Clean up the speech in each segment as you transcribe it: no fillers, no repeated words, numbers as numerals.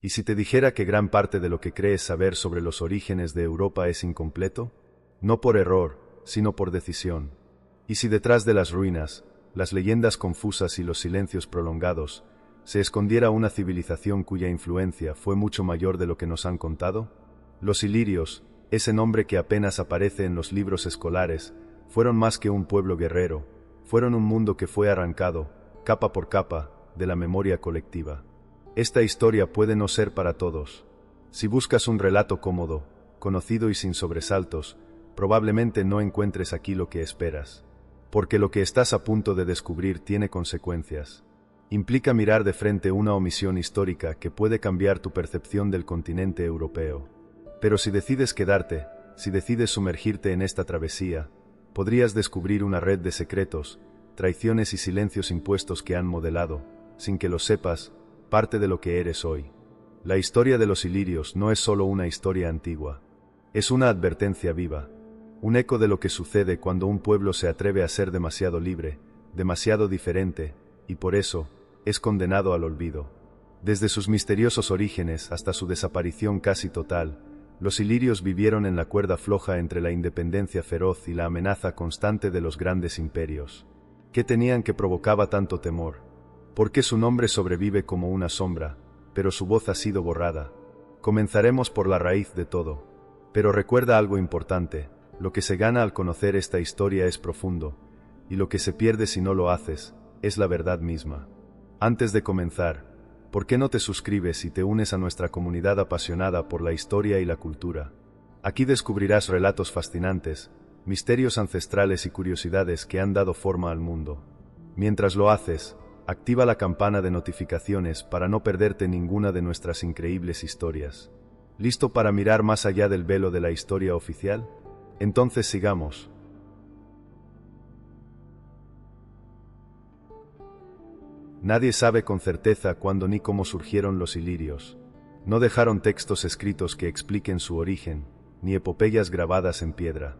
¿Y si te dijera que gran parte de lo que crees saber sobre los orígenes de Europa es incompleto? No por error, sino por decisión. ¿Y si detrás de las ruinas, las leyendas confusas y los silencios prolongados, se escondiera una civilización cuya influencia fue mucho mayor de lo que nos han contado? Los ilirios, ese nombre que apenas aparece en los libros escolares, fueron más que un pueblo guerrero, fueron un mundo que fue arrancado, capa por capa, de la memoria colectiva. Esta historia puede no ser para todos. Si buscas un relato cómodo, conocido y sin sobresaltos, probablemente no encuentres aquí lo que esperas. Porque lo que estás a punto de descubrir tiene consecuencias. Implica mirar de frente una omisión histórica que puede cambiar tu percepción del continente europeo. Pero si decides quedarte, si decides sumergirte en esta travesía, podrías descubrir una red de secretos, traiciones y silencios impuestos que han modelado, sin que lo sepas, parte de lo que eres hoy. La historia de los ilirios no es solo una historia antigua. Es una advertencia viva, un eco de lo que sucede cuando un pueblo se atreve a ser demasiado libre, demasiado diferente, y por eso, es condenado al olvido. Desde sus misteriosos orígenes hasta su desaparición casi total, los ilirios vivieron en la cuerda floja entre la independencia feroz y la amenaza constante de los grandes imperios. ¿Qué tenían que provocaba tanto temor? ¿Por qué su nombre sobrevive como una sombra, pero su voz ha sido borrada? Comenzaremos por la raíz de todo. Pero recuerda algo importante, lo que se gana al conocer esta historia es profundo, y lo que se pierde si no lo haces, es la verdad misma. Antes de comenzar, ¿por qué no te suscribes y te unes a nuestra comunidad apasionada por la historia y la cultura? Aquí descubrirás relatos fascinantes, misterios ancestrales y curiosidades que han dado forma al mundo. Mientras lo haces, activa la campana de notificaciones para no perderte ninguna de nuestras increíbles historias. ¿Listo para mirar más allá del velo de la historia oficial? Entonces sigamos. Nadie sabe con certeza cuándo ni cómo surgieron los ilirios. No dejaron textos escritos que expliquen su origen, ni epopeyas grabadas en piedra.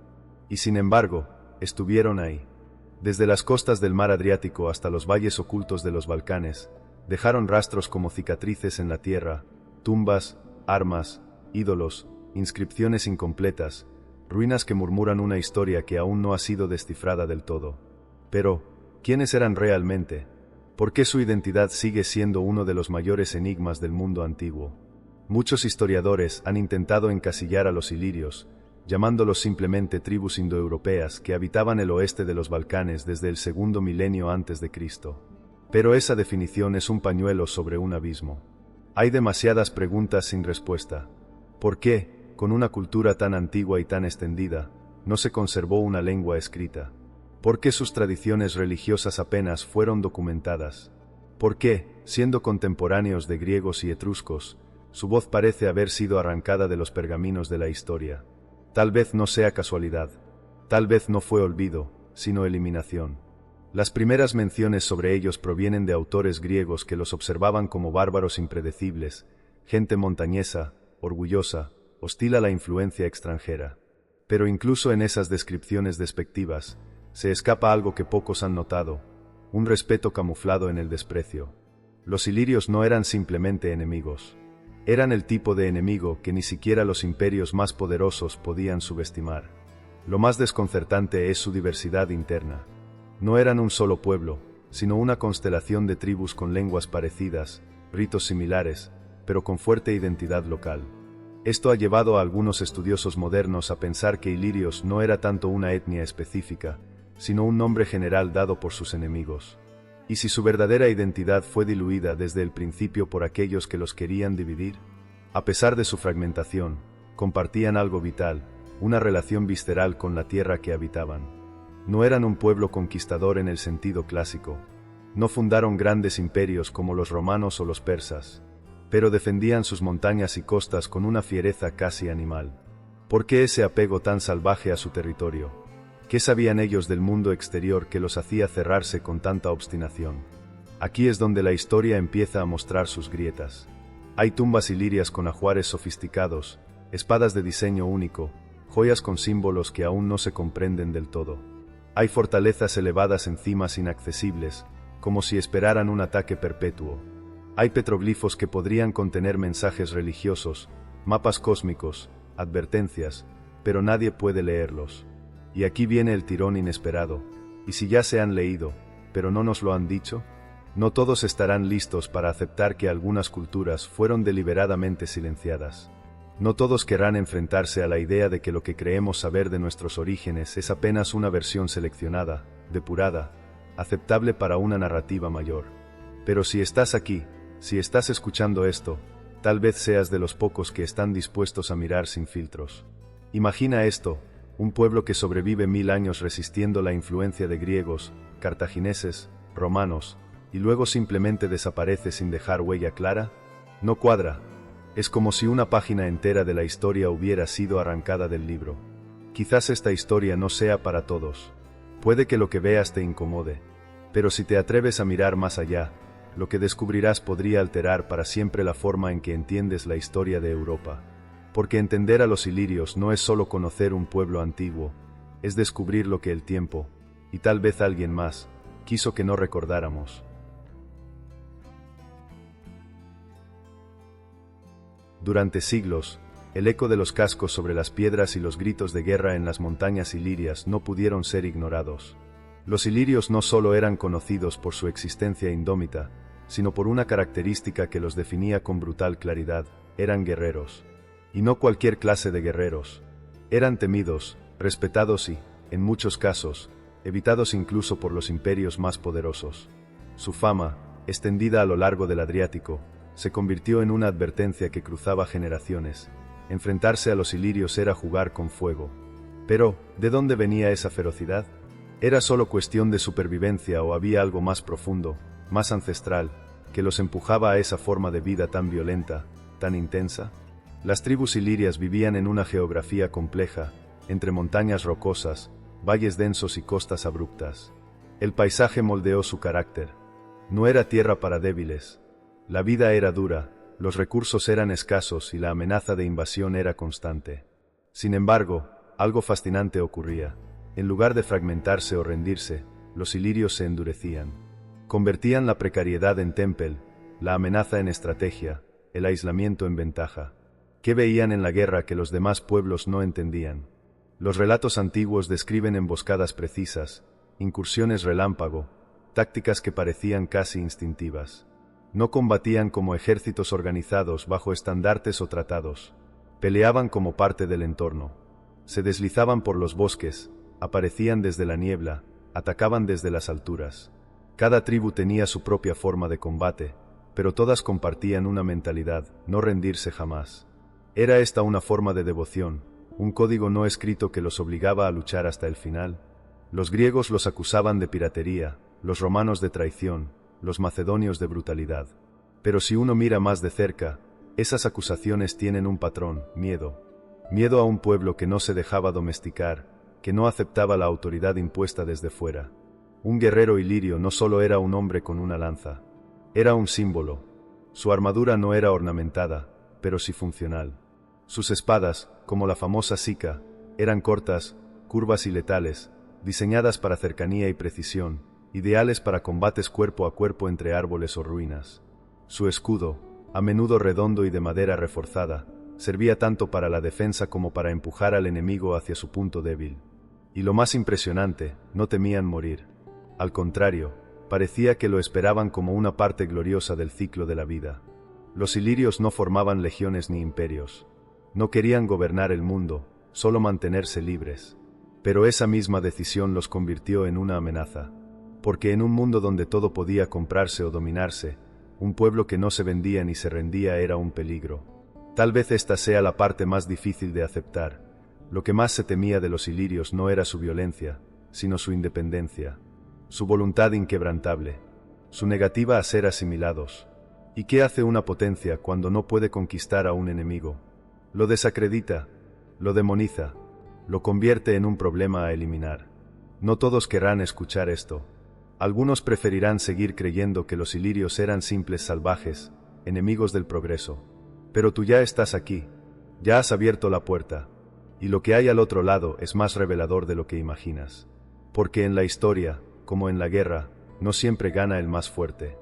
Y sin embargo, estuvieron ahí. Desde las costas del mar Adriático hasta los valles ocultos de los Balcanes, dejaron rastros como cicatrices en la tierra, tumbas, armas, ídolos, inscripciones incompletas, ruinas que murmuran una historia que aún no ha sido descifrada del todo. Pero, ¿quiénes eran realmente? ¿Por qué su identidad sigue siendo uno de los mayores enigmas del mundo antiguo? Muchos historiadores han intentado encasillar a los ilirios, llamándolos simplemente tribus indoeuropeas que habitaban el oeste de los Balcanes desde el segundo milenio antes de Cristo. Pero esa definición es un pañuelo sobre un abismo. Hay demasiadas preguntas sin respuesta. ¿Por qué, con una cultura tan antigua y tan extendida, no se conservó una lengua escrita? ¿Por qué sus tradiciones religiosas apenas fueron documentadas? ¿Por qué, siendo contemporáneos de griegos y etruscos, su voz parece haber sido arrancada de los pergaminos de la historia? Tal vez no sea casualidad. Tal vez no fue olvido, sino eliminación. Las primeras menciones sobre ellos provienen de autores griegos que los observaban como bárbaros impredecibles, gente montañesa, orgullosa, hostil a la influencia extranjera. Pero incluso en esas descripciones despectivas, se escapa algo que pocos han notado, un respeto camuflado en el desprecio. Los ilirios no eran simplemente enemigos. Eran el tipo de enemigo que ni siquiera los imperios más poderosos podían subestimar. Lo más desconcertante es su diversidad interna. No eran un solo pueblo, sino una constelación de tribus con lenguas parecidas, ritos similares, pero con fuerte identidad local. Esto ha llevado a algunos estudiosos modernos a pensar que ilirios no era tanto una etnia específica, sino un nombre general dado por sus enemigos. ¿Y si su verdadera identidad fue diluida desde el principio por aquellos que los querían dividir? A pesar de su fragmentación, compartían algo vital, una relación visceral con la tierra que habitaban. No eran un pueblo conquistador en el sentido clásico. No fundaron grandes imperios como los romanos o los persas, pero defendían sus montañas y costas con una fiereza casi animal. ¿Por qué ese apego tan salvaje a su territorio? ¿Qué sabían ellos del mundo exterior que los hacía cerrarse con tanta obstinación? Aquí es donde la historia empieza a mostrar sus grietas. Hay tumbas ilirias con ajuares sofisticados, espadas de diseño único, joyas con símbolos que aún no se comprenden del todo. Hay fortalezas elevadas en cimas inaccesibles, como si esperaran un ataque perpetuo. Hay petroglifos que podrían contener mensajes religiosos, mapas cósmicos, advertencias, pero nadie puede leerlos. Y aquí viene el tirón inesperado. ¿Y si ya se han leído, pero no nos lo han dicho? No todos estarán listos para aceptar que algunas culturas fueron deliberadamente silenciadas. No todos querrán enfrentarse a la idea de que lo que creemos saber de nuestros orígenes es apenas una versión seleccionada, depurada, aceptable para una narrativa mayor. Pero si estás aquí, si estás escuchando esto, tal vez seas de los pocos que están dispuestos a mirar sin filtros. Imagina esto, un pueblo que sobrevive 1000 años resistiendo la influencia de griegos, cartagineses, romanos, y luego simplemente desaparece sin dejar huella clara. No cuadra. Es como si una página entera de la historia hubiera sido arrancada del libro. Quizás esta historia no sea para todos. Puede que lo que veas te incomode. Pero si te atreves a mirar más allá, lo que descubrirás podría alterar para siempre la forma en que entiendes la historia de Europa. Porque entender a los ilirios no es solo conocer un pueblo antiguo, es descubrir lo que el tiempo, y tal vez alguien más, quiso que no recordáramos. Durante siglos, el eco de los cascos sobre las piedras y los gritos de guerra en las montañas ilirias no pudieron ser ignorados. Los ilirios no solo eran conocidos por su existencia indómita, sino por una característica que los definía con brutal claridad: eran guerreros. Y no cualquier clase de guerreros. Eran temidos, respetados y, en muchos casos, evitados incluso por los imperios más poderosos. Su fama, extendida a lo largo del Adriático, se convirtió en una advertencia que cruzaba generaciones. Enfrentarse a los ilirios era jugar con fuego. Pero, ¿de dónde venía esa ferocidad? ¿Era solo cuestión de supervivencia o había algo más profundo, más ancestral, que los empujaba a esa forma de vida tan violenta, tan intensa? Las tribus ilirias vivían en una geografía compleja, entre montañas rocosas, valles densos y costas abruptas. El paisaje moldeó su carácter. No era tierra para débiles. La vida era dura, los recursos eran escasos y la amenaza de invasión era constante. Sin embargo, algo fascinante ocurría. En lugar de fragmentarse o rendirse, los ilirios se endurecían. Convertían la precariedad en tempel, la amenaza en estrategia, el aislamiento en ventaja. ¿Qué veían en la guerra que los demás pueblos no entendían? Los relatos antiguos describen emboscadas precisas, incursiones relámpago, tácticas que parecían casi instintivas. No combatían como ejércitos organizados bajo estandartes o tratados. Peleaban como parte del entorno. Se deslizaban por los bosques, aparecían desde la niebla, atacaban desde las alturas. Cada tribu tenía su propia forma de combate, pero todas compartían una mentalidad: no rendirse jamás. ¿Era esta una forma de devoción, un código no escrito que los obligaba a luchar hasta el final? Los griegos los acusaban de piratería, los romanos de traición, los macedonios de brutalidad. Pero si uno mira más de cerca, esas acusaciones tienen un patrón: miedo. Miedo a un pueblo que no se dejaba domesticar, que no aceptaba la autoridad impuesta desde fuera. Un guerrero ilirio no solo era un hombre con una lanza, era un símbolo. Su armadura no era ornamentada, pero sí funcional. Sus espadas, como la famosa sica, eran cortas, curvas y letales, diseñadas para cercanía y precisión, ideales para combates cuerpo a cuerpo entre árboles o ruinas. Su escudo, a menudo redondo y de madera reforzada, servía tanto para la defensa como para empujar al enemigo hacia su punto débil. Y lo más impresionante, no temían morir. Al contrario, parecía que lo esperaban como una parte gloriosa del ciclo de la vida. Los ilirios no formaban legiones ni imperios. No querían gobernar el mundo, solo mantenerse libres. Pero esa misma decisión los convirtió en una amenaza. Porque en un mundo donde todo podía comprarse o dominarse, un pueblo que no se vendía ni se rendía era un peligro. Tal vez esta sea la parte más difícil de aceptar. Lo que más se temía de los ilirios no era su violencia, sino su independencia, su voluntad inquebrantable, su negativa a ser asimilados. ¿Y qué hace una potencia cuando no puede conquistar a un enemigo? Lo desacredita, lo demoniza, lo convierte en un problema a eliminar. No todos querrán escuchar esto. Algunos preferirán seguir creyendo que los ilirios eran simples salvajes, enemigos del progreso. Pero tú ya estás aquí, ya has abierto la puerta, y lo que hay al otro lado es más revelador de lo que imaginas. Porque en la historia, como en la guerra, no siempre gana el más fuerte.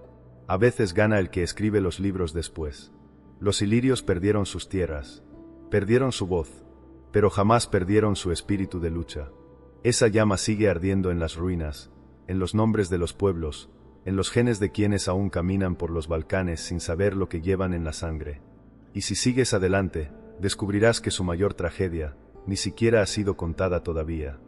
A veces gana el que escribe los libros después. Los ilirios perdieron sus tierras, perdieron su voz, pero jamás perdieron su espíritu de lucha. Esa llama sigue ardiendo en las ruinas, en los nombres de los pueblos, en los genes de quienes aún caminan por los Balcanes sin saber lo que llevan en la sangre. Y si sigues adelante, descubrirás que su mayor tragedia ni siquiera ha sido contada todavía.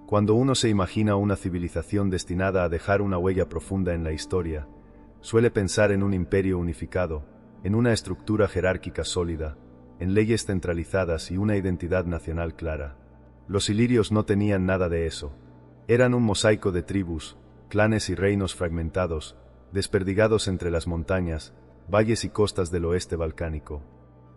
Cuando uno se imagina una civilización destinada a dejar una huella profunda en la historia, suele pensar en un imperio unificado, en una estructura jerárquica sólida, en leyes centralizadas y una identidad nacional clara. Los ilirios no tenían nada de eso. Eran un mosaico de tribus, clanes y reinos fragmentados, desperdigados entre las montañas, valles y costas del oeste balcánico.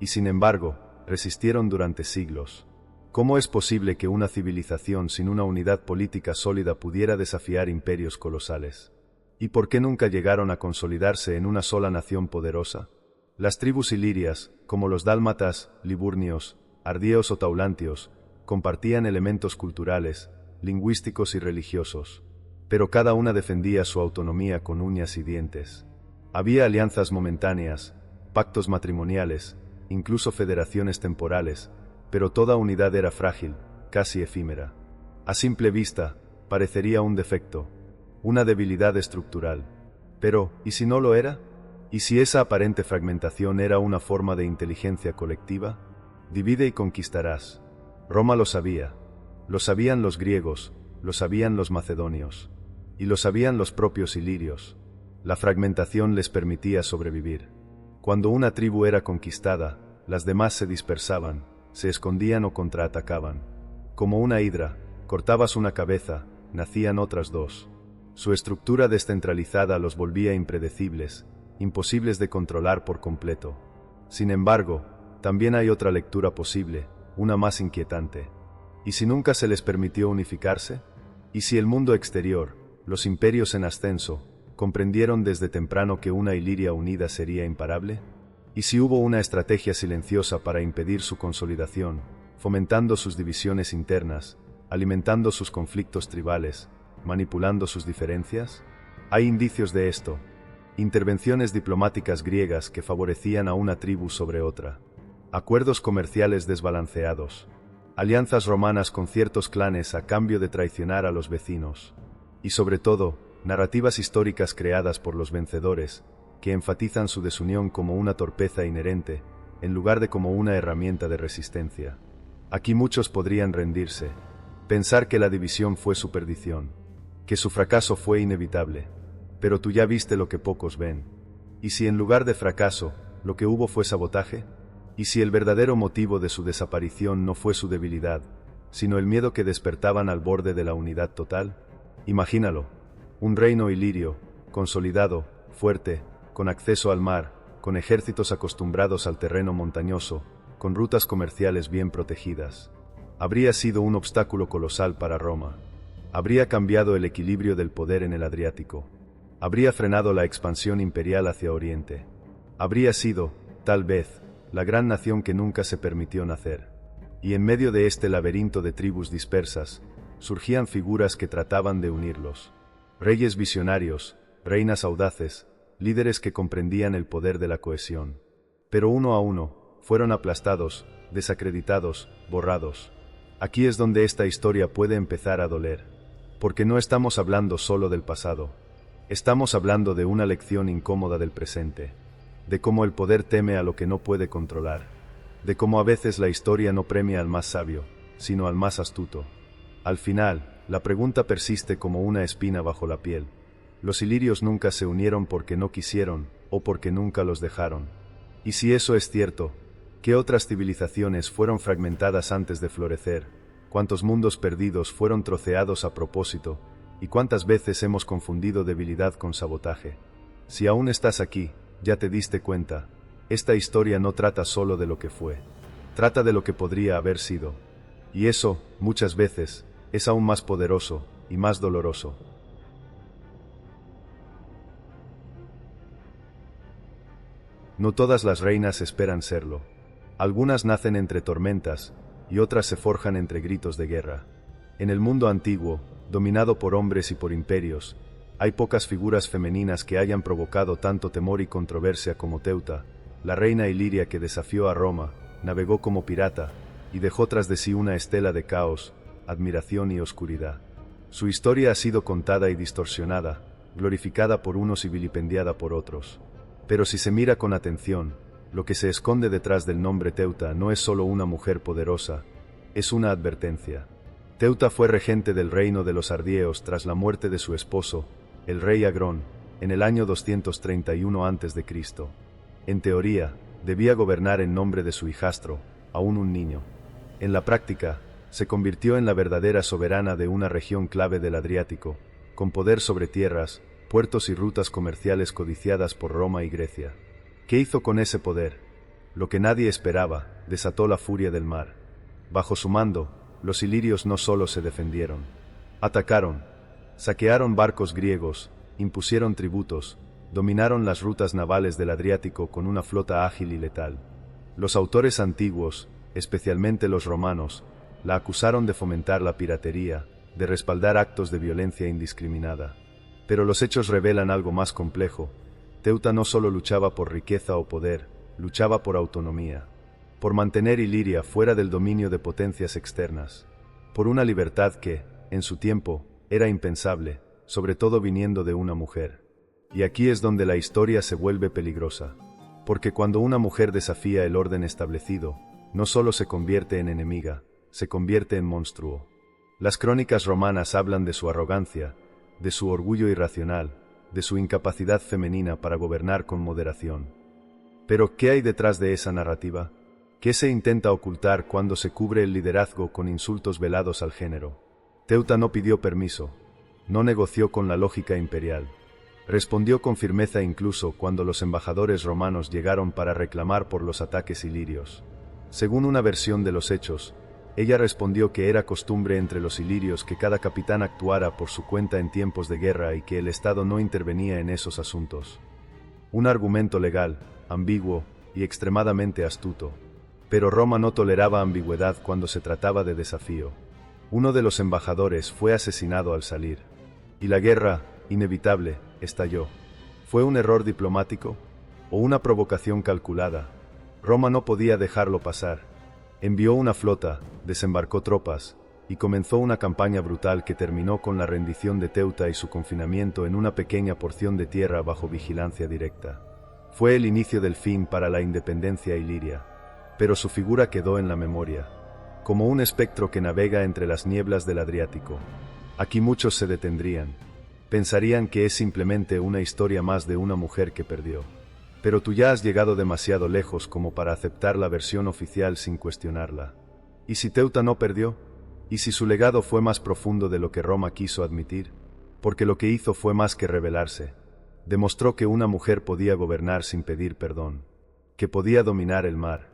Y sin embargo, resistieron durante siglos. ¿Cómo es posible que una civilización sin una unidad política sólida pudiera desafiar imperios colosales? ¿Y por qué nunca llegaron a consolidarse en una sola nación poderosa? Las tribus ilirias, como los dálmatas, liburnios, ardíeos o taulantios, compartían elementos culturales, lingüísticos y religiosos, pero cada una defendía su autonomía con uñas y dientes. Había alianzas momentáneas, pactos matrimoniales, incluso federaciones temporales, pero toda unidad era frágil, casi efímera. A simple vista, parecería un defecto, una debilidad estructural. Pero, ¿y si no lo era? ¿Y si esa aparente fragmentación era una forma de inteligencia colectiva? Divide y conquistarás. Roma lo sabía. Lo sabían los griegos, lo sabían los macedonios. Y lo sabían los propios ilirios. La fragmentación les permitía sobrevivir. Cuando una tribu era conquistada, las demás se dispersaban, se escondían o contraatacaban. Como una hidra, cortabas una cabeza, nacían otras dos. Su estructura descentralizada los volvía impredecibles, imposibles de controlar por completo. Sin embargo, también hay otra lectura posible, una más inquietante. ¿Y si nunca se les permitió unificarse? ¿Y si el mundo exterior, los imperios en ascenso, comprendieron desde temprano que una Iliria unida sería imparable? ¿Y si hubo una estrategia silenciosa para impedir su consolidación, fomentando sus divisiones internas, alimentando sus conflictos tribales, manipulando sus diferencias? Hay indicios de esto. Intervenciones diplomáticas griegas que favorecían a una tribu sobre otra. Acuerdos comerciales desbalanceados. Alianzas romanas con ciertos clanes a cambio de traicionar a los vecinos. Y sobre todo, narrativas históricas creadas por los vencedores, que enfatizan su desunión como una torpeza inherente, en lugar de como una herramienta de resistencia. Aquí muchos podrían rendirse, pensar que la división fue su perdición, que su fracaso fue inevitable, pero tú ya viste lo que pocos ven. ¿Y si en lugar de fracaso, lo que hubo fue sabotaje? ¿Y si el verdadero motivo de su desaparición no fue su debilidad, sino el miedo que despertaban al borde de la unidad total? Imagínalo, un reino ilirio, consolidado, fuerte, con acceso al mar, con ejércitos acostumbrados al terreno montañoso, con rutas comerciales bien protegidas. Habría sido un obstáculo colosal para Roma. Habría cambiado el equilibrio del poder en el Adriático. Habría frenado la expansión imperial hacia Oriente. Habría sido, tal vez, la gran nación que nunca se permitió nacer. Y en medio de este laberinto de tribus dispersas, surgían figuras que trataban de unirlos. Reyes visionarios, reinas audaces, líderes que comprendían el poder de la cohesión. Pero uno a uno, fueron aplastados, desacreditados, borrados. Aquí es donde esta historia puede empezar a doler. Porque no estamos hablando solo del pasado. Estamos hablando de una lección incómoda del presente. De cómo el poder teme a lo que no puede controlar. De cómo a veces la historia no premia al más sabio, sino al más astuto. Al final, la pregunta persiste como una espina bajo la piel. Los ilirios nunca se unieron porque no quisieron, o porque nunca los dejaron. Y si eso es cierto, ¿qué otras civilizaciones fueron fragmentadas antes de florecer? ¿Cuántos mundos perdidos fueron troceados a propósito? ¿Y cuántas veces hemos confundido debilidad con sabotaje? Si aún estás aquí, ya te diste cuenta, esta historia no trata solo de lo que fue. Trata de lo que podría haber sido. Y eso, muchas veces, es aún más poderoso y más doloroso. No todas las reinas esperan serlo. Algunas nacen entre tormentas, y otras se forjan entre gritos de guerra. En el mundo antiguo, dominado por hombres y por imperios, hay pocas figuras femeninas que hayan provocado tanto temor y controversia como Teuta, la reina iliria que desafió a Roma, navegó como pirata, y dejó tras de sí una estela de caos, admiración y oscuridad. Su historia ha sido contada y distorsionada, glorificada por unos y vilipendiada por otros. Pero si se mira con atención, lo que se esconde detrás del nombre Teuta no es solo una mujer poderosa, es una advertencia. Teuta fue regente del reino de los Ardieos tras la muerte de su esposo, el rey Agrón, en el año 231 a.C. En teoría, debía gobernar en nombre de su hijastro, aún un niño. En la práctica, se convirtió en la verdadera soberana de una región clave del Adriático, con poder sobre tierras, puertos y rutas comerciales codiciadas por Roma y Grecia. ¿Qué hizo con ese poder? Lo que nadie esperaba, desató la furia del mar. Bajo su mando, los ilirios no solo se defendieron. Atacaron, saquearon barcos griegos, impusieron tributos, dominaron las rutas navales del Adriático con una flota ágil y letal. Los autores antiguos, especialmente los romanos, la acusaron de fomentar la piratería, de respaldar actos de violencia indiscriminada. Pero los hechos revelan algo más complejo. Teuta no solo luchaba por riqueza o poder, luchaba por autonomía, por mantener Iliria fuera del dominio de potencias externas, por una libertad que, en su tiempo, era impensable, sobre todo viniendo de una mujer. Y aquí es donde la historia se vuelve peligrosa, porque cuando una mujer desafía el orden establecido, no solo se convierte en enemiga, se convierte en monstruo. Las crónicas romanas hablan de su arrogancia, de su orgullo irracional, de su incapacidad femenina para gobernar con moderación. Pero, ¿qué hay detrás de esa narrativa? ¿Qué se intenta ocultar cuando se cubre el liderazgo con insultos velados al género? Teuta no pidió permiso, no negoció con la lógica imperial. Respondió con firmeza incluso cuando los embajadores romanos llegaron para reclamar por los ataques ilirios. Según una versión de los hechos, ella respondió que era costumbre entre los ilirios que cada capitán actuara por su cuenta en tiempos de guerra y que el Estado no intervenía en esos asuntos. Un argumento legal, ambiguo y extremadamente astuto. Pero Roma no toleraba ambigüedad cuando se trataba de desafío. Uno de los embajadores fue asesinado al salir. Y la guerra, inevitable, estalló. ¿Fue un error diplomático? ¿O una provocación calculada? Roma no podía dejarlo pasar. Envió una flota, desembarcó tropas, y comenzó una campaña brutal que terminó con la rendición de Teuta y su confinamiento en una pequeña porción de tierra bajo vigilancia directa. Fue el inicio del fin para la independencia iliria, pero su figura quedó en la memoria, como un espectro que navega entre las nieblas del Adriático. Aquí muchos se detendrían, pensarían que es simplemente una historia más de una mujer que perdió. Pero tú ya has llegado demasiado lejos como para aceptar la versión oficial sin cuestionarla. ¿Y si Teuta no perdió? ¿Y si su legado fue más profundo de lo que Roma quiso admitir? Porque lo que hizo fue más que rebelarse. Demostró que una mujer podía gobernar sin pedir perdón, que podía dominar el mar,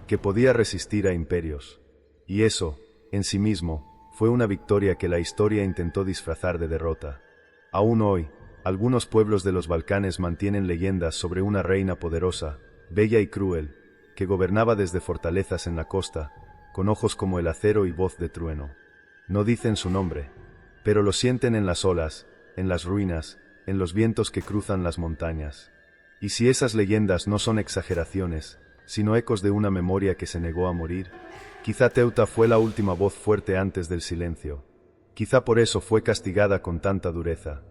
que podía resistir a imperios. Y eso, en sí mismo, fue una victoria que la historia intentó disfrazar de derrota. Aún hoy, algunos pueblos de los Balcanes mantienen leyendas sobre una reina poderosa, bella y cruel, que gobernaba desde fortalezas en la costa, con ojos como el acero y voz de trueno. No dicen su nombre, pero lo sienten en las olas, en las ruinas, en los vientos que cruzan las montañas. Y si esas leyendas no son exageraciones, sino ecos de una memoria que se negó a morir, quizá Teuta fue la última voz fuerte antes del silencio. Quizá por eso fue castigada con tanta dureza.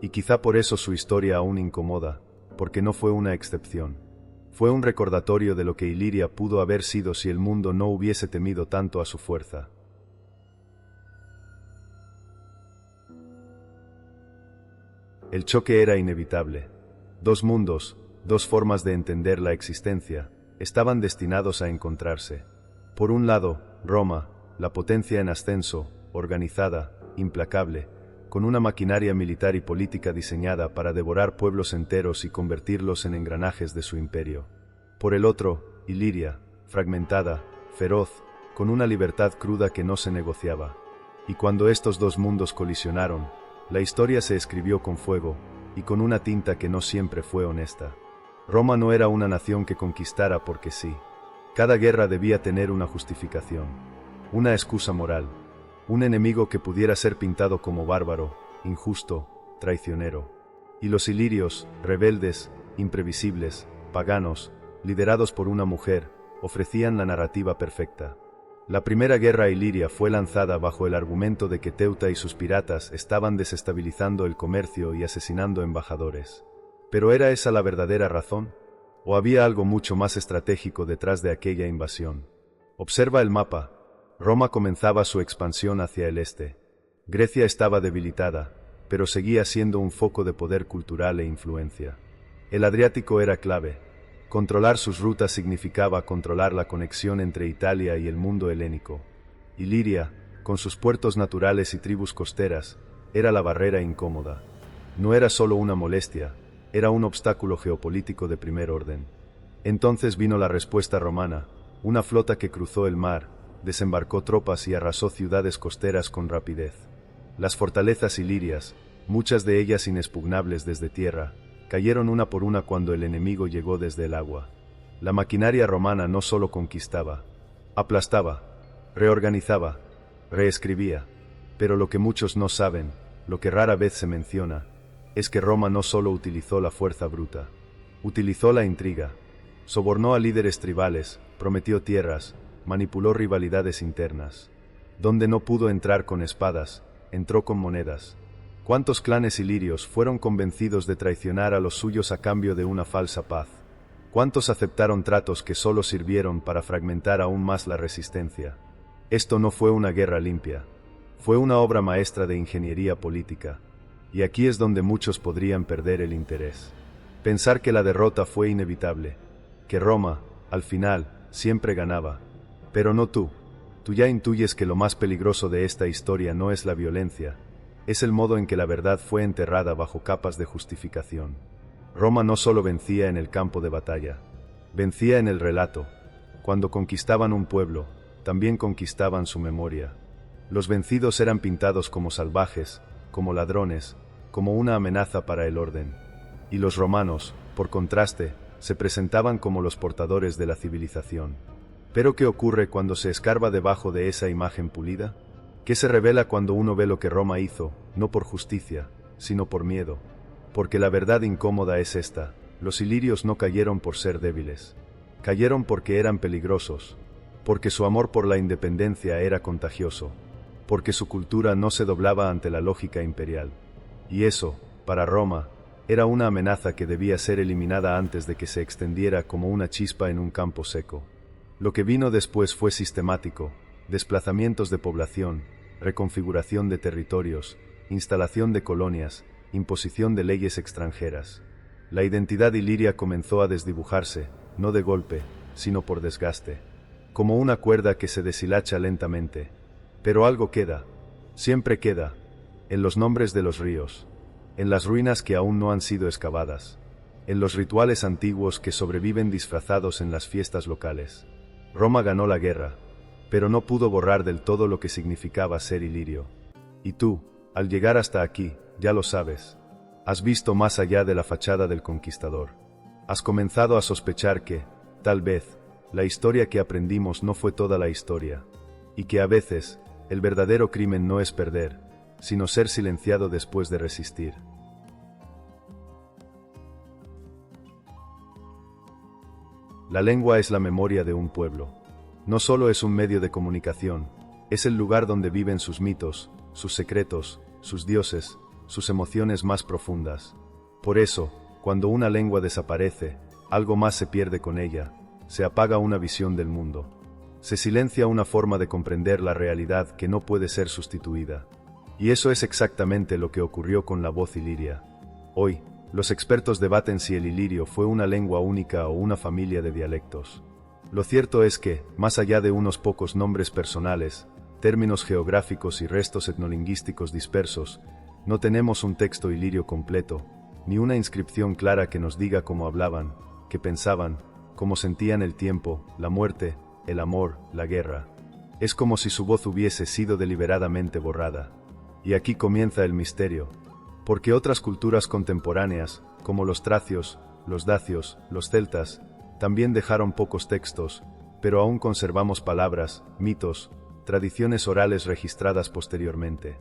Y quizá por eso su historia aún incomoda, porque no fue una excepción. Fue un recordatorio de lo que Iliria pudo haber sido si el mundo no hubiese temido tanto a su fuerza. El choque era inevitable. Dos mundos, dos formas de entender la existencia, estaban destinados a encontrarse. Por un lado, Roma, la potencia en ascenso, organizada, implacable, con una maquinaria militar y política diseñada para devorar pueblos enteros y convertirlos en engranajes de su imperio. Por el otro, Iliria, fragmentada, feroz, con una libertad cruda que no se negociaba. Y cuando estos dos mundos colisionaron, la historia se escribió con fuego, y con una tinta que no siempre fue honesta. Roma no era una nación que conquistara porque sí. Cada guerra debía tener una justificación, una excusa moral. un enemigo que pudiera ser pintado como bárbaro, injusto, traicionero. Y los ilirios, rebeldes, imprevisibles, paganos, liderados por una mujer, ofrecían la narrativa perfecta. La primera guerra iliria fue lanzada bajo el argumento de que Teuta y sus piratas estaban desestabilizando el comercio y asesinando embajadores. ¿Pero era esa la verdadera razón? ¿O había algo mucho más estratégico detrás de aquella invasión? Observa el mapa. Roma comenzaba su expansión hacia el este. Grecia estaba debilitada, pero seguía siendo un foco de poder cultural e influencia. El Adriático era clave. Controlar sus rutas significaba controlar la conexión entre Italia y el mundo helénico. Iliria, con sus puertos naturales y tribus costeras, era la barrera incómoda. No era solo una molestia, era un obstáculo geopolítico de primer orden. Entonces vino la respuesta romana, una flota que cruzó el mar, desembarcó tropas y arrasó ciudades costeras con rapidez. Las fortalezas ilirias, muchas de ellas inexpugnables desde tierra, cayeron una por una cuando el enemigo llegó desde el agua. La maquinaria romana no solo conquistaba, aplastaba, reorganizaba, reescribía. Pero lo que muchos no saben, lo que rara vez se menciona, es que Roma no solo utilizó la fuerza bruta, utilizó la intriga, sobornó a líderes tribales, prometió tierras, manipuló rivalidades internas. Donde no pudo entrar con espadas, entró con monedas. ¿Cuántos clanes ilirios fueron convencidos de traicionar a los suyos a cambio de una falsa paz? ¿Cuántos aceptaron tratos que solo sirvieron para fragmentar aún más la resistencia? Esto no fue una guerra limpia. Fue una obra maestra de ingeniería política. Y aquí es donde muchos podrían perder el interés. Pensar que la derrota fue inevitable. Que Roma, al final, siempre ganaba. Pero no tú. Tú ya intuyes que lo más peligroso de esta historia no es la violencia, es el modo en que la verdad fue enterrada bajo capas de justificación. Roma no solo vencía en el campo de batalla, vencía en el relato. Cuando conquistaban un pueblo, también conquistaban su memoria. Los vencidos eran pintados como salvajes, como ladrones, como una amenaza para el orden. Y los romanos, por contraste, se presentaban como los portadores de la civilización. ¿Pero qué ocurre cuando se escarba debajo de esa imagen pulida? ¿Qué se revela cuando uno ve lo que Roma hizo, no por justicia, sino por miedo? Porque la verdad incómoda es esta: los ilirios no cayeron por ser débiles. Cayeron porque eran peligrosos, porque su amor por la independencia era contagioso, porque su cultura no se doblaba ante la lógica imperial. Y eso, para Roma, era una amenaza que debía ser eliminada antes de que se extendiera como una chispa en un campo seco. Lo que vino después fue sistemático: desplazamientos de población, reconfiguración de territorios, instalación de colonias, imposición de leyes extranjeras. La identidad iliria comenzó a desdibujarse, no de golpe, sino por desgaste, como una cuerda que se deshilacha lentamente. Pero algo queda, siempre queda, en los nombres de los ríos, en las ruinas que aún no han sido excavadas, en los rituales antiguos que sobreviven disfrazados en las fiestas locales. Roma ganó la guerra, pero no pudo borrar del todo lo que significaba ser ilirio. Y tú, al llegar hasta aquí, ya lo sabes. Has visto más allá de la fachada del conquistador. Has comenzado a sospechar que, tal vez, la historia que aprendimos no fue toda la historia, y que a veces, el verdadero crimen no es perder, sino ser silenciado después de resistir. La lengua es la memoria de un pueblo. No solo es un medio de comunicación, es el lugar donde viven sus mitos, sus secretos, sus dioses, sus emociones más profundas. Por eso, cuando una lengua desaparece, algo más se pierde con ella, se apaga una visión del mundo. Se silencia una forma de comprender la realidad que no puede ser sustituida. Y eso es exactamente lo que ocurrió con la voz iliria. Hoy, los expertos debaten si el ilirio fue una lengua única o una familia de dialectos. Lo cierto es que, más allá de unos pocos nombres personales, términos geográficos y restos etnolingüísticos dispersos, no tenemos un texto ilirio completo, ni una inscripción clara que nos diga cómo hablaban, qué pensaban, cómo sentían el tiempo, la muerte, el amor, la guerra. Es como si su voz hubiese sido deliberadamente borrada. Y aquí comienza el misterio, porque otras culturas contemporáneas, como los tracios, los dacios, los celtas, también dejaron pocos textos, pero aún conservamos palabras, mitos, tradiciones orales registradas posteriormente.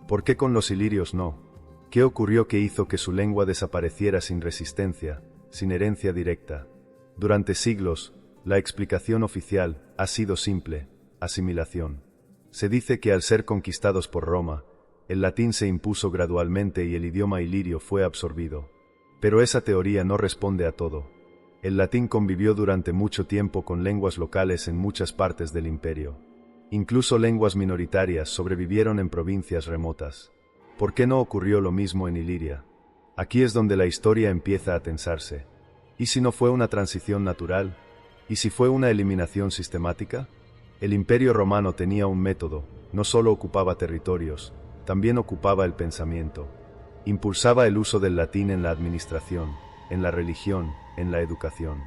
¿Por qué con los ilirios no? ¿Qué ocurrió que hizo que su lengua desapareciera sin resistencia, sin herencia directa? Durante siglos, la explicación oficial ha sido simple: asimilación. Se dice que al ser conquistados por Roma, el latín se impuso gradualmente y el idioma ilirio fue absorbido. Pero esa teoría no responde a todo. El latín convivió durante mucho tiempo con lenguas locales en muchas partes del imperio. Incluso lenguas minoritarias sobrevivieron en provincias remotas. ¿Por qué no ocurrió lo mismo en Iliria? Aquí es donde la historia empieza a tensarse. ¿Y si no fue una transición natural? ¿Y si fue una eliminación sistemática? El Imperio Romano tenía un método: no solo ocupaba territorios, también ocupaba el pensamiento. Impulsaba el uso del latín en la administración, en la religión, en la educación.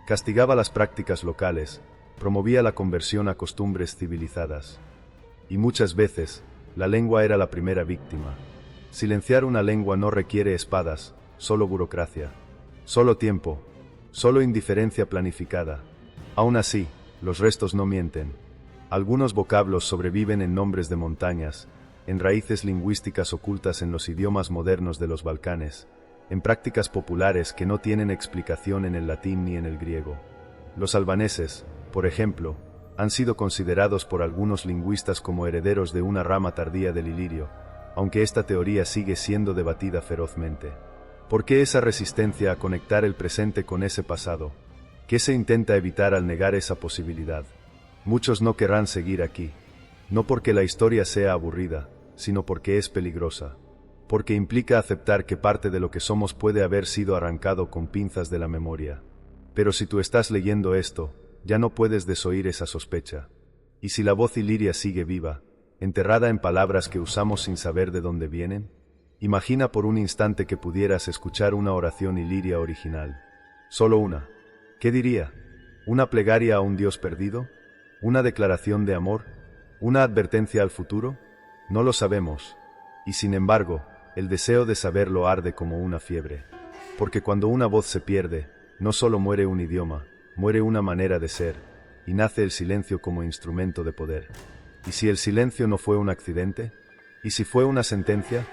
Castigaba las prácticas locales, promovía la conversión a costumbres civilizadas. Y muchas veces, la lengua era la primera víctima. Silenciar una lengua no requiere espadas, solo burocracia, solo tiempo, solo indiferencia planificada. Aún así, los restos no mienten. Algunos vocablos sobreviven en nombres de montañas, en raíces lingüísticas ocultas en los idiomas modernos de los Balcanes, en prácticas populares que no tienen explicación en el latín ni en el griego. Los albaneses, por ejemplo, han sido considerados por algunos lingüistas como herederos de una rama tardía del ilirio, aunque esta teoría sigue siendo debatida ferozmente. ¿Por qué esa resistencia a conectar el presente con ese pasado? ¿Qué se intenta evitar al negar esa posibilidad? Muchos no querrán seguir aquí, no porque la historia sea aburrida, sino porque es peligrosa, porque implica aceptar que parte de lo que somos puede haber sido arrancado con pinzas de la memoria. Pero si tú estás leyendo esto, ya no puedes desoír esa sospecha. ¿Y si la voz iliria sigue viva, enterrada en palabras que usamos sin saber de dónde vienen? Imagina por un instante que pudieras escuchar una oración iliria original. Solo una. ¿Qué diría? ¿Una plegaria a un Dios perdido? ¿Una declaración de amor? ¿Una advertencia al futuro? No lo sabemos. Y sin embargo, el deseo de saberlo arde como una fiebre. Porque cuando una voz se pierde, no solo muere un idioma, muere una manera de ser, y nace el silencio como instrumento de poder. ¿Y si el silencio no fue un accidente? ¿Y si fue una sentencia?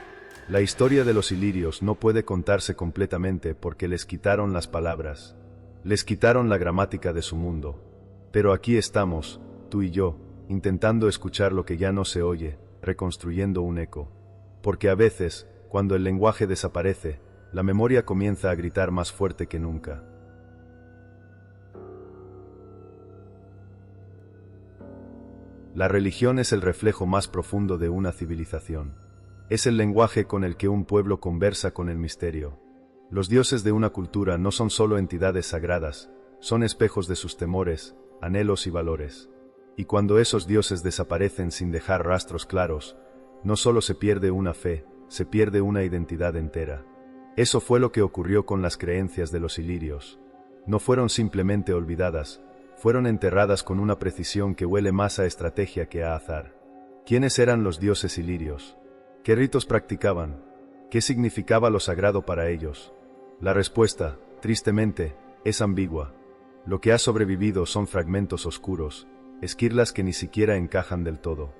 La historia de los ilirios no puede contarse completamente porque les quitaron las palabras, les quitaron la gramática de su mundo. Pero aquí estamos, tú y yo, intentando escuchar lo que ya no se oye, reconstruyendo un eco. Porque a veces, cuando el lenguaje desaparece, la memoria comienza a gritar más fuerte que nunca. La religión es el reflejo más profundo de una civilización. Es el lenguaje con el que un pueblo conversa con el misterio. Los dioses de una cultura no son solo entidades sagradas, son espejos de sus temores, anhelos y valores. Y cuando esos dioses desaparecen sin dejar rastros claros, no solo se pierde una fe, se pierde una identidad entera. Eso fue lo que ocurrió con las creencias de los ilirios. No fueron simplemente olvidadas, fueron enterradas con una precisión que huele más a estrategia que a azar. ¿Quiénes eran los dioses ilirios? ¿Qué ritos practicaban? ¿Qué significaba lo sagrado para ellos? La respuesta, tristemente, es ambigua. Lo que ha sobrevivido son fragmentos oscuros, esquirlas que ni siquiera encajan del todo.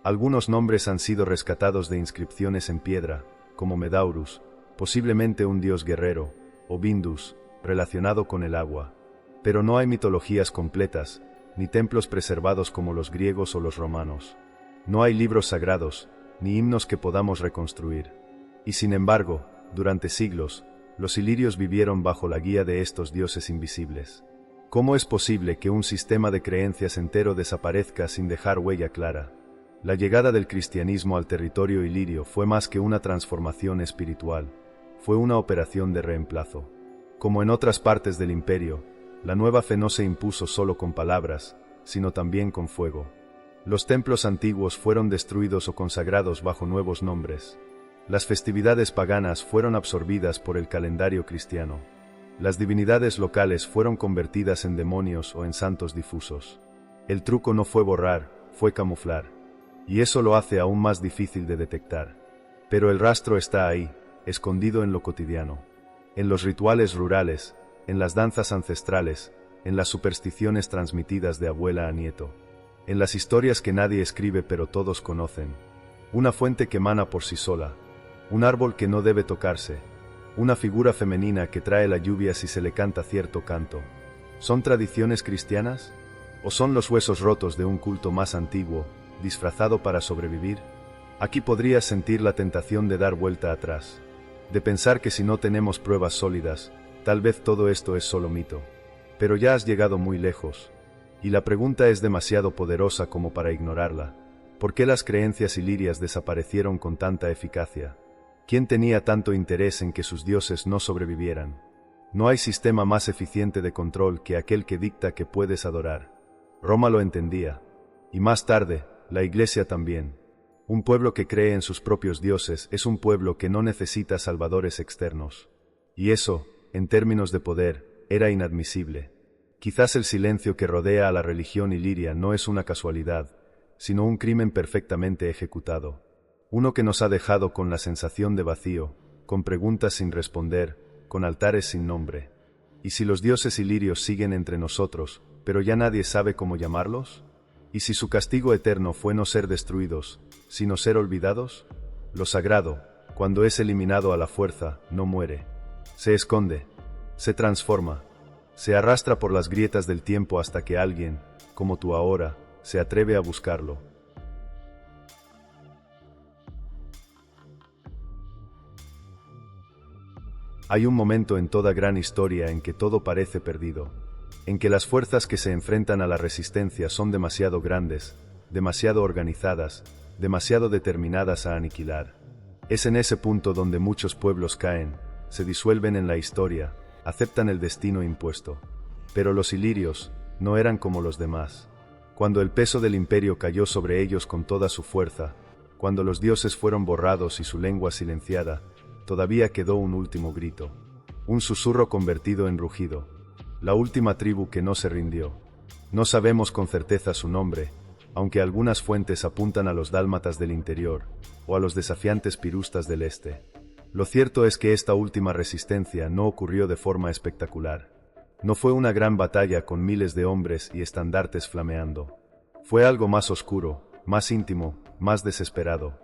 Algunos nombres han sido rescatados de inscripciones en piedra, como Medaurus, posiblemente un dios guerrero, o Bindus, relacionado con el agua. Pero no hay mitologías completas, ni templos preservados como los griegos o los romanos. No hay libros sagrados, ni himnos que podamos reconstruir. Y sin embargo, durante siglos, los ilirios vivieron bajo la guía de estos dioses invisibles. ¿Cómo es posible que un sistema de creencias entero desaparezca sin dejar huella clara? La llegada del cristianismo al territorio ilirio fue más que una transformación espiritual, fue una operación de reemplazo. Como en otras partes del imperio, la nueva fe no se impuso solo con palabras, sino también con fuego. Los templos antiguos fueron destruidos o consagrados bajo nuevos nombres. Las festividades paganas fueron absorbidas por el calendario cristiano. Las divinidades locales fueron convertidas en demonios o en santos difusos. El truco no fue borrar, fue camuflar. Y eso lo hace aún más difícil de detectar. Pero el rastro está ahí, escondido en lo cotidiano. En los rituales rurales, en las danzas ancestrales, en las supersticiones transmitidas de abuela a nieto. en las historias que nadie escribe pero todos conocen. Una fuente que emana por sí sola, un árbol que no debe tocarse, una figura femenina que trae la lluvia si se le canta cierto canto. ¿Son tradiciones cristianas? ¿O son los huesos rotos de un culto más antiguo, disfrazado para sobrevivir? Aquí podrías sentir la tentación de dar vuelta atrás, de pensar que si no tenemos pruebas sólidas, tal vez todo esto es solo mito. Pero ya has llegado muy lejos, y la pregunta es demasiado poderosa como para ignorarla. ¿Por qué las creencias ilirias desaparecieron con tanta eficacia? ¿Quién tenía tanto interés en que sus dioses no sobrevivieran? No hay sistema más eficiente de control que aquel que dicta que puedes adorar. Roma lo entendía. Y más tarde, la Iglesia también. Un pueblo que cree en sus propios dioses es un pueblo que no necesita salvadores externos. Y eso, en términos de poder, era inadmisible. Quizás el silencio que rodea a la religión iliria no es una casualidad, sino un crimen perfectamente ejecutado. Uno que nos ha dejado con la sensación de vacío, con preguntas sin responder, con altares sin nombre. ¿Y si los dioses ilirios siguen entre nosotros, pero ya nadie sabe cómo llamarlos? ¿Y si su castigo eterno fue no ser destruidos, sino ser olvidados? Lo sagrado, cuando es eliminado a la fuerza, no muere. Se esconde, se transforma, se arrastra por las grietas del tiempo hasta que alguien, como tú ahora, se atreve a buscarlo. Hay un momento en toda gran historia en que todo parece perdido, en que las fuerzas que se enfrentan a la resistencia son demasiado grandes, demasiado organizadas, demasiado determinadas a aniquilar. Es en ese punto donde muchos pueblos caen, se disuelven en la historia, aceptan el destino impuesto. Pero los ilirios no eran como los demás. Cuando el peso del imperio cayó sobre ellos con toda su fuerza, cuando los dioses fueron borrados y su lengua silenciada, todavía quedó un último grito. Un susurro convertido en rugido. La última tribu que no se rindió. No sabemos con certeza su nombre, aunque algunas fuentes apuntan a los dálmatas del interior, o a los desafiantes pirustas del este. Lo cierto es que esta última resistencia no ocurrió de forma espectacular. No fue una gran batalla con miles de hombres y estandartes flameando. Fue algo más oscuro, más íntimo, más desesperado.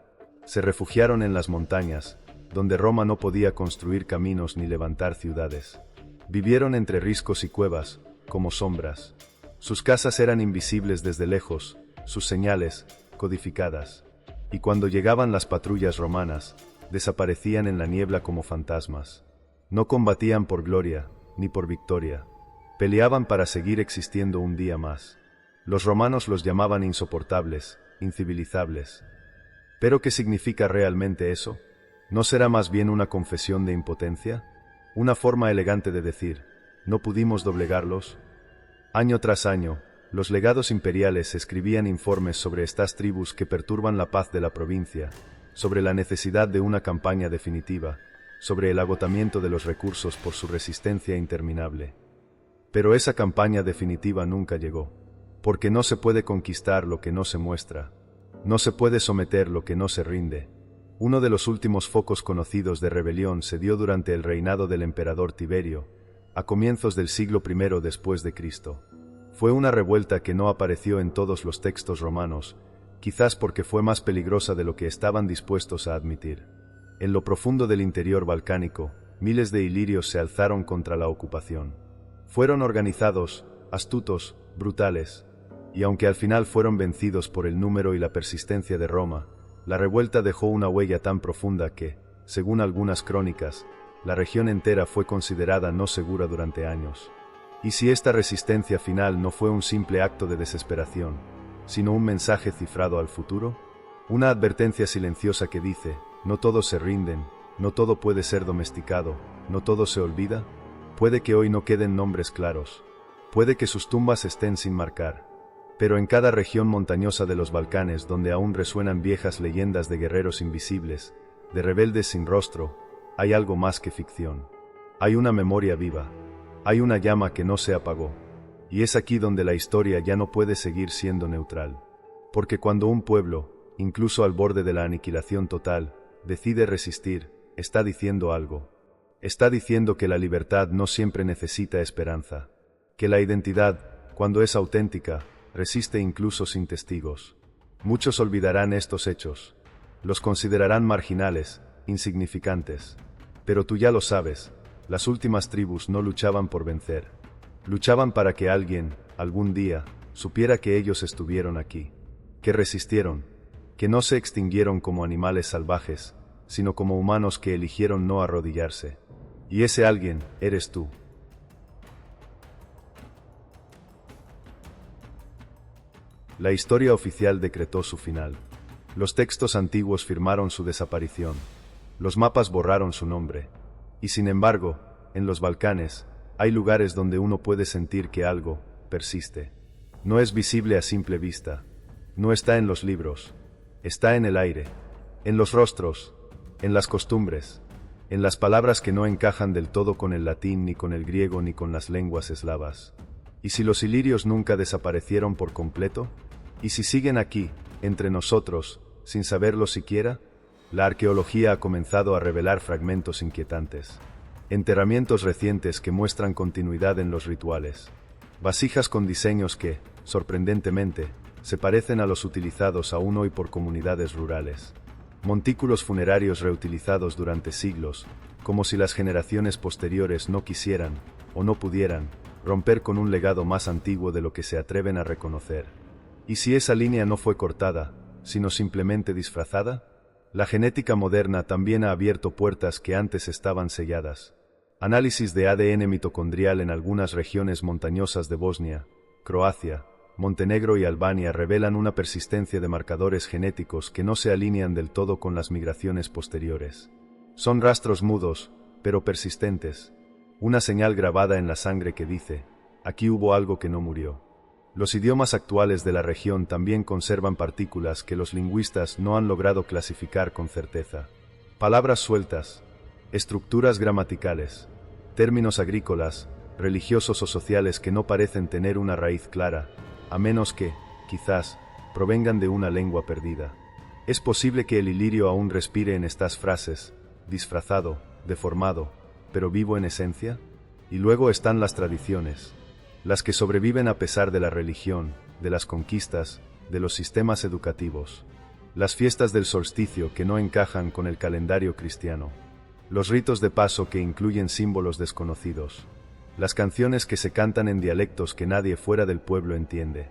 Se refugiaron en las montañas, donde Roma no podía construir caminos ni levantar ciudades. Vivieron entre riscos y cuevas, como sombras. Sus casas eran invisibles desde lejos, sus señales, codificadas. Y cuando llegaban las patrullas romanas, desaparecían en la niebla como fantasmas. No combatían por gloria, ni por victoria. Peleaban para seguir existiendo un día más. Los romanos los llamaban insoportables, incivilizables. ¿Pero qué significa realmente eso? ¿No será más bien una confesión de impotencia? Una forma elegante de decir, ¿no pudimos doblegarlos? Año tras año, los legados imperiales escribían informes sobre estas tribus que perturban la paz de la provincia, sobre la necesidad de una campaña definitiva, sobre el agotamiento de los recursos por su resistencia interminable. Pero esa campaña definitiva nunca llegó, porque no se puede conquistar lo que no se muestra, no se puede someter lo que no se rinde. Uno de los últimos focos conocidos de rebelión se dio durante el reinado del emperador Tiberio, a comienzos del siglo I después de Cristo. Fue una revuelta que no apareció en todos los textos romanos, quizás porque fue más peligrosa de lo que estaban dispuestos a admitir. En lo profundo del interior balcánico, miles de ilirios se alzaron contra la ocupación. Fueron organizados, astutos, brutales, y aunque al final fueron vencidos por el número y la persistencia de Roma, la revuelta dejó una huella tan profunda que, según algunas crónicas, la región entera fue considerada no segura durante años. ¿Y si esta resistencia final no fue un simple acto de desesperación, sino un mensaje cifrado al futuro? Una advertencia silenciosa que dice, no todos se rinden, no todo puede ser domesticado, no todo se olvida. Puede que hoy no queden nombres claros, puede que sus tumbas estén sin marcar, pero en cada región montañosa de los Balcanes donde aún resuenan viejas leyendas de guerreros invisibles, de rebeldes sin rostro, hay algo más que ficción. Hay una memoria viva, hay una llama que no se apagó, y es aquí donde la historia ya no puede seguir siendo neutral. Porque cuando un pueblo, incluso al borde de la aniquilación total, decide resistir, está diciendo algo. Está diciendo que la libertad no siempre necesita esperanza, que la identidad, cuando es auténtica, resiste incluso sin testigos. Muchos olvidarán estos hechos. Los considerarán marginales, insignificantes. Pero tú ya lo sabes, las últimas tribus no luchaban por vencer. Luchaban para que alguien, algún día, supiera que ellos estuvieron aquí. Que resistieron. Que no se extinguieron como animales salvajes, sino como humanos que eligieron no arrodillarse. Y ese alguien, eres tú. La historia oficial decretó su final. Los textos antiguos firmaron su desaparición. Los mapas borraron su nombre. Y sin embargo, en los Balcanes, hay lugares donde uno puede sentir que algo persiste. No es visible a simple vista. No está en los libros. Está en el aire. En los rostros. En las costumbres. En las palabras que no encajan del todo con el latín, ni con el griego, ni con las lenguas eslavas. ¿Y si los ilirios nunca desaparecieron por completo? ¿Y si siguen aquí, entre nosotros, sin saberlo siquiera? La arqueología ha comenzado a revelar fragmentos inquietantes. Enterramientos recientes que muestran continuidad en los rituales. Vasijas con diseños que, sorprendentemente, se parecen a los utilizados aún hoy por comunidades rurales. Montículos funerarios reutilizados durante siglos, como si las generaciones posteriores no quisieran, o no pudieran, romper con un legado más antiguo de lo que se atreven a reconocer. ¿Y si esa línea no fue cortada, sino simplemente disfrazada? La genética moderna también ha abierto puertas que antes estaban selladas. Análisis de ADN mitocondrial en algunas regiones montañosas de Bosnia, Croacia, Montenegro y Albania revelan una persistencia de marcadores genéticos que no se alinean del todo con las migraciones posteriores. Son rastros mudos, pero persistentes. Una señal grabada en la sangre que dice, aquí hubo algo que no murió. Los idiomas actuales de la región también conservan partículas que los lingüistas no han logrado clasificar con certeza. Palabras sueltas, estructuras gramaticales, términos agrícolas, religiosos o sociales que no parecen tener una raíz clara, a menos que, quizás, provengan de una lengua perdida. Es posible que el ilirio aún respire en estas frases, disfrazado, deformado, pero vivo en esencia. Y luego están las tradiciones. Las que sobreviven a pesar de la religión, de las conquistas, de los sistemas educativos. Las fiestas del solsticio que no encajan con el calendario cristiano. Los ritos de paso que incluyen símbolos desconocidos. Las canciones que se cantan en dialectos que nadie fuera del pueblo entiende.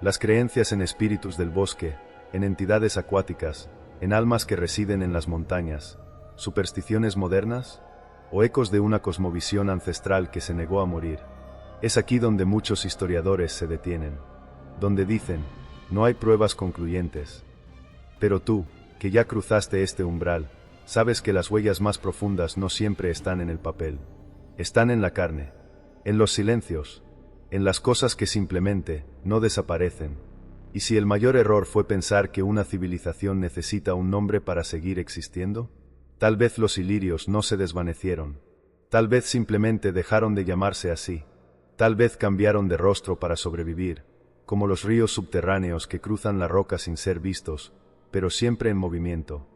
Las creencias en espíritus del bosque, en entidades acuáticas, en almas que residen en las montañas. ¿Supersticiones modernas? ¿O ecos de una cosmovisión ancestral que se negó a morir? Es aquí donde muchos historiadores se detienen, donde dicen, no hay pruebas concluyentes. Pero tú, que ya cruzaste este umbral, sabes que las huellas más profundas no siempre están en el papel, están en la carne, en los silencios, en las cosas que simplemente no desaparecen. ¿Y si el mayor error fue pensar que una civilización necesita un nombre para seguir existiendo? Tal vez los ilirios no se desvanecieron, tal vez simplemente dejaron de llamarse así. Tal vez cambiaron de rostro para sobrevivir, como los ríos subterráneos que cruzan la roca sin ser vistos, pero siempre en movimiento.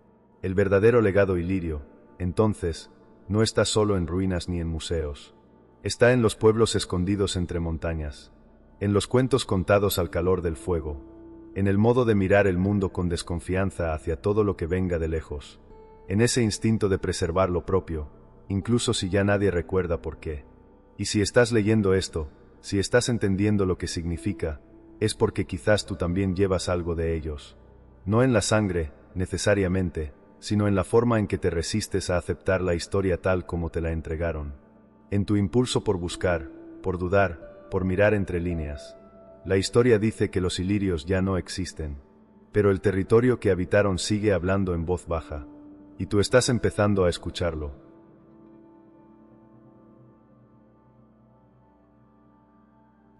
El verdadero legado ilirio, entonces, no está solo en ruinas ni en museos. Está en los pueblos escondidos entre montañas, en los cuentos contados al calor del fuego, en el modo de mirar el mundo con desconfianza hacia todo lo que venga de lejos, en ese instinto de preservar lo propio, incluso si ya nadie recuerda por qué. Y si estás leyendo esto, si estás entendiendo lo que significa, es porque quizás tú también llevas algo de ellos. No en la sangre, necesariamente, sino en la forma en que te resistes a aceptar la historia tal como te la entregaron. En tu impulso por buscar, por dudar, por mirar entre líneas. La historia dice que los ilirios ya no existen, pero el territorio que habitaron sigue hablando en voz baja, y tú estás empezando a escucharlo.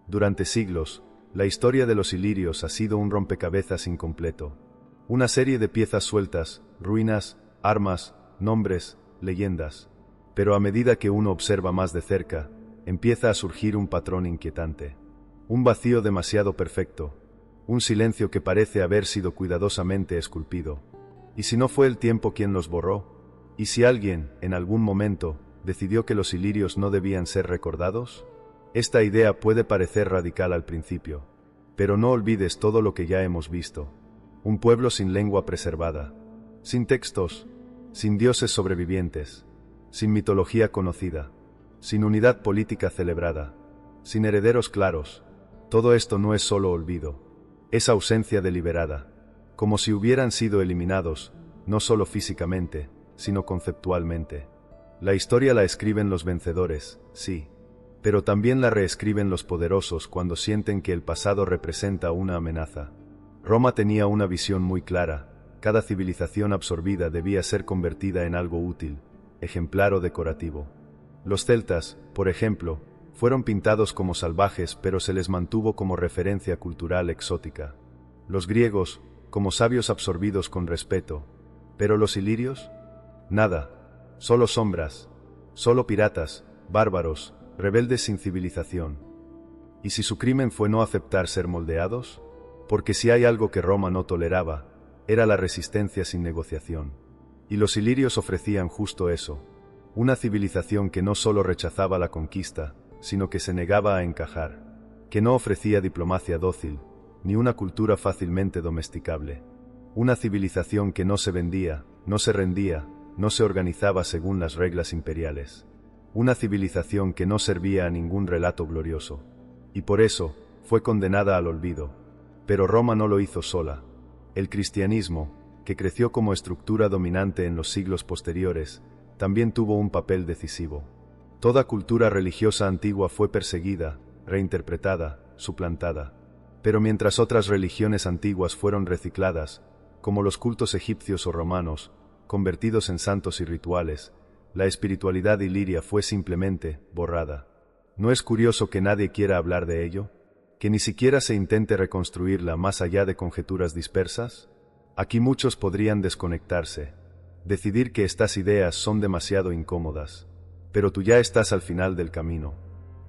Durante siglos, la historia de los ilirios ha sido un rompecabezas incompleto. Una serie de piezas sueltas, ruinas, armas, nombres, leyendas. Pero a medida que uno observa más de cerca, empieza a surgir un patrón inquietante. Un vacío demasiado perfecto. Un silencio que parece haber sido cuidadosamente esculpido. ¿Y si no fue el tiempo quien los borró? ¿Y si alguien, en algún momento, decidió que los ilirios no debían ser recordados? Esta idea puede parecer radical al principio, Pero no olvides todo lo que ya hemos visto. Un pueblo sin lengua preservada, sin textos, sin dioses sobrevivientes, sin mitología conocida, sin unidad política celebrada, sin herederos claros. Todo esto no es solo olvido, es ausencia deliberada, como si hubieran sido eliminados, no solo físicamente, sino conceptualmente. La historia la escriben los vencedores, sí, pero también la reescriben los poderosos cuando sienten que el pasado representa una amenaza. Roma tenía una visión muy clara: cada civilización absorbida debía ser convertida en algo útil, ejemplar o decorativo. Los celtas, por ejemplo, fueron pintados como salvajes, pero se les mantuvo como referencia cultural exótica. Los griegos, como sabios absorbidos con respeto. Pero los ilirios, nada. Solo sombras, solo piratas, bárbaros, rebeldes sin civilización. ¿Y si su crimen fue no aceptar ser moldeados? Porque si hay algo que Roma no toleraba, era la resistencia sin negociación. Y los ilirios ofrecían justo eso: una civilización que no solo rechazaba la conquista, sino que se negaba a encajar, que no ofrecía diplomacia dócil, ni una cultura fácilmente domesticable. Una civilización que no se vendía, no se rendía, no se organizaba según las reglas imperiales. Una civilización que no servía a ningún relato glorioso. Y por eso, fue condenada al olvido. Pero Roma no lo hizo sola. El cristianismo, que creció como estructura dominante en los siglos posteriores, también tuvo un papel decisivo. Toda cultura religiosa antigua fue perseguida, reinterpretada, suplantada. Pero mientras otras religiones antiguas fueron recicladas, como los cultos egipcios o romanos, convertidos en santos y rituales, la espiritualidad iliria fue simplemente borrada. ¿No es curioso que nadie quiera hablar de ello? ¿Que ni siquiera se intente reconstruirla más allá de conjeturas dispersas? Aquí muchos podrían desconectarse, decidir que estas ideas son demasiado incómodas. Pero tú ya estás al final del camino.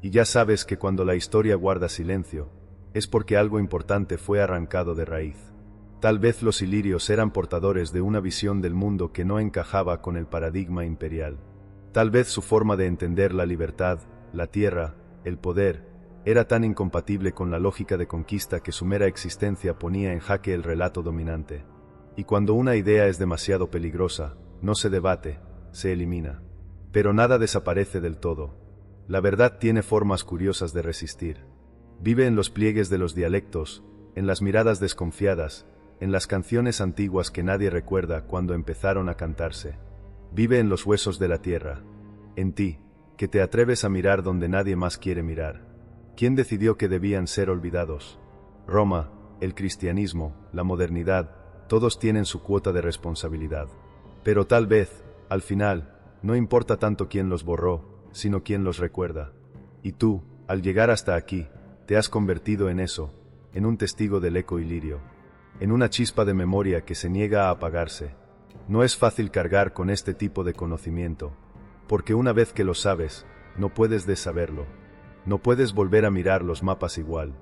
Y ya sabes que cuando la historia guarda silencio, es porque algo importante fue arrancado de raíz. Tal vez los ilirios eran portadores de una visión del mundo que no encajaba con el paradigma imperial. Tal vez su forma de entender la libertad, la tierra, el poder, era tan incompatible con la lógica de conquista que su mera existencia ponía en jaque el relato dominante. Y cuando una idea es demasiado peligrosa, no se debate, se elimina. Pero nada desaparece del todo. La verdad tiene formas curiosas de resistir. Vive en los pliegues de los dialectos, en las miradas desconfiadas, en las canciones antiguas que nadie recuerda cuando empezaron a cantarse. Vive en los huesos de la tierra. En ti, que te atreves a mirar donde nadie más quiere mirar. ¿Quién decidió que debían ser olvidados? Roma, el cristianismo, la modernidad, todos tienen su cuota de responsabilidad. Pero tal vez, al final, no importa tanto quién los borró, sino quién los recuerda. Y tú, al llegar hasta aquí, te has convertido en eso, en un testigo del eco ilirio, en una chispa de memoria que se niega a apagarse. No es fácil cargar con este tipo de conocimiento, porque una vez que lo sabes, no puedes desaberlo. No puedes volver a mirar los mapas igual,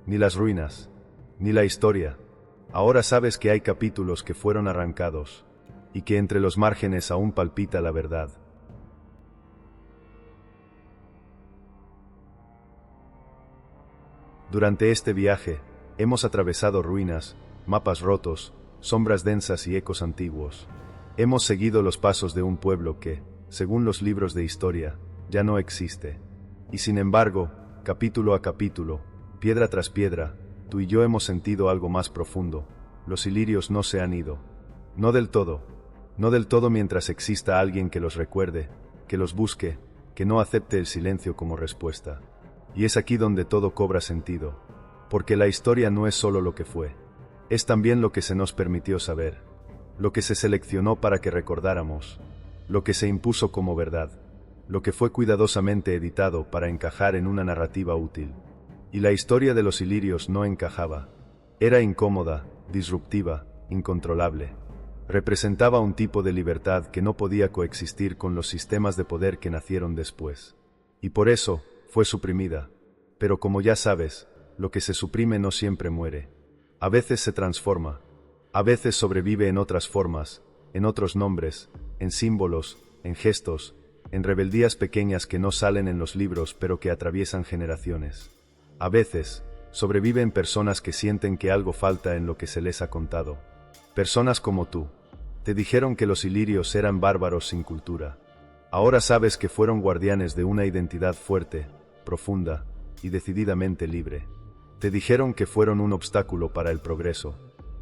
ni las ruinas, ni la historia. Ahora sabes que hay capítulos que fueron arrancados, y que entre los márgenes aún palpita la verdad. Durante este viaje, hemos atravesado ruinas, mapas rotos, sombras densas y ecos antiguos. Hemos seguido los pasos de un pueblo que, según los libros de historia, ya no existe. Y sin embargo, capítulo a capítulo, piedra tras piedra, tú y yo hemos sentido algo más profundo. Los ilirios no se han ido. No del todo. No del todo mientras exista alguien que los recuerde, que los busque, que no acepte el silencio como respuesta. Y es aquí donde todo cobra sentido. Porque la historia no es solo lo que fue. Es también lo que se nos permitió saber. Lo que se seleccionó para que recordáramos. Lo que se impuso como verdad. Lo que fue cuidadosamente editado para encajar en una narrativa útil. Y la historia de los ilirios no encajaba. Era incómoda, disruptiva, incontrolable. Representaba un tipo de libertad que no podía coexistir con los sistemas de poder que nacieron después. Y por eso, fue suprimida. Pero como ya sabes, lo que se suprime no siempre muere. A veces se transforma. A veces sobrevive en otras formas, en otros nombres, en símbolos, en gestos, en rebeldías pequeñas que no salen en los libros pero que atraviesan generaciones. A veces, Sobreviven personas que sienten que algo falta en lo que se les ha contado. Personas como tú. Te dijeron que los ilirios eran bárbaros sin cultura. Ahora sabes que fueron guardianes de una identidad fuerte, profunda y decididamente libre. Te dijeron que fueron un obstáculo para el progreso.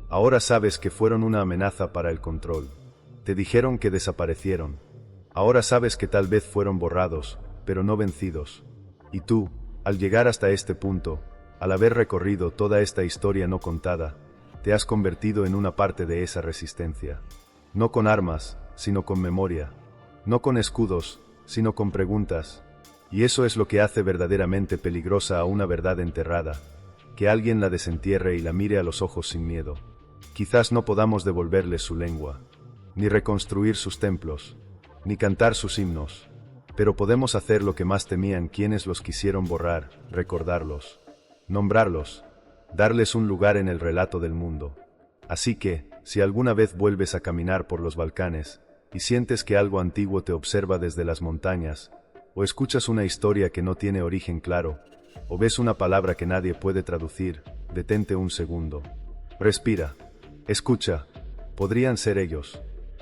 Ahora sabes que fueron una amenaza para el control. Te dijeron que desaparecieron. Ahora sabes que tal vez fueron borrados, pero no vencidos. Y tú, al llegar hasta este punto, al haber recorrido toda esta historia no contada, te has convertido en una parte de esa resistencia. No con armas, sino con memoria. No con escudos, sino con preguntas. Y eso es lo que hace verdaderamente peligrosa a una verdad enterrada, que alguien la desentierre y la mire a los ojos sin miedo. Quizás no podamos devolverles su lengua, ni reconstruir sus templos, ni cantar sus himnos, pero podemos hacer lo que más temían quienes los quisieron borrar: recordarlos, nombrarlos, darles un lugar en el relato del mundo. Así que, si alguna vez vuelves a caminar por los Balcanes, y sientes que algo antiguo te observa desde las montañas, o escuchas una historia que no tiene origen claro, o ves una palabra que nadie puede traducir, detente un segundo. Respira. Escucha. Podrían ser ellos.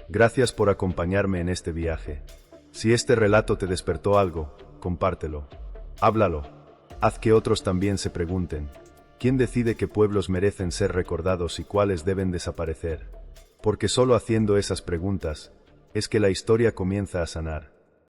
Gracias por acompañarme en este viaje. Si este relato te despertó algo, compártelo. Háblalo. Haz que otros también se pregunten: ¿quién decide qué pueblos merecen ser recordados y cuáles deben desaparecer? Porque solo haciendo esas preguntas es que la historia comienza a sanar.